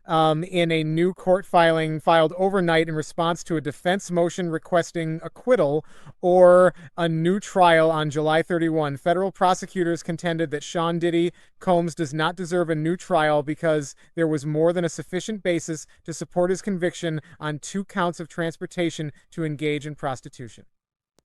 in a new court filing filed overnight in response to a defense motion requesting acquittal or a new trial on July 31. Federal prosecutors contended that Sean Diddy Combs does not deserve a new trial because there was more than a sufficient basis to support his conviction on 2 counts of transportation to engage in prostitution.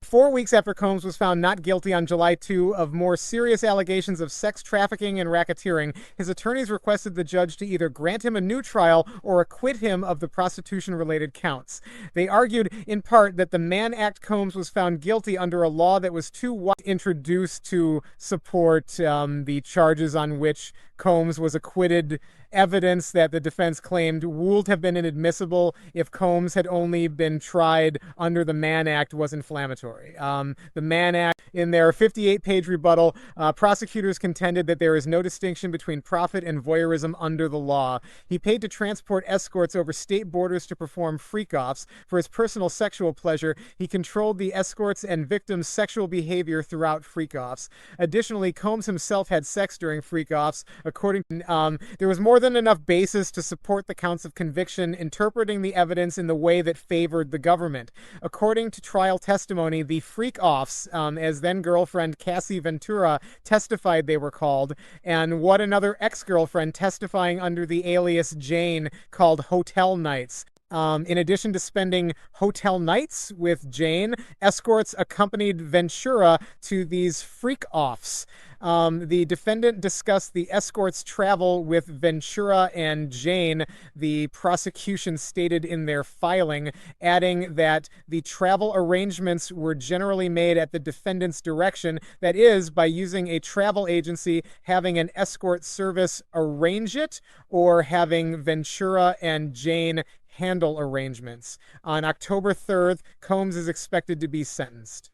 4 weeks after Combs was found not guilty on July 2 of more serious allegations of sex trafficking and racketeering, his attorneys requested the judge to either grant him a new trial or acquit him of the prostitution-related counts. They argued, in part, that the Mann Act Combs was found guilty under a law that was too widely introduced to support the charges on which Combs was acquitted, evidence that the defense claimed would have been inadmissible if Combs had only been tried under the Mann Act was inflammatory. The Mann Act, in their 58-page rebuttal, prosecutors contended that there is no distinction between profit and voyeurism under the law. He paid to transport escorts over state borders to perform freak-offs. For his personal sexual pleasure, he controlled the escorts and victims' sexual behavior throughout freak-offs. Additionally, Combs himself had sex during freak-offs. According to, there was more than enough basis to support the counts of conviction, interpreting the evidence in the way that favored the government. According to trial testimony, the freak-offs, as then-girlfriend Cassie Ventura testified they were called, and what another ex-girlfriend testifying under the alias Jane called hotel nights. In addition to spending hotel nights with Jane, escorts accompanied Ventura to these freak-offs. The defendant discussed the escorts' travel with Ventura and Jane, the prosecution stated in their filing, adding that the travel arrangements were generally made at the defendant's direction, that is, by using a travel agency, having an escort service arrange it, or having Ventura and Jane handle arrangements. On October 3rd, Combs is expected to be sentenced.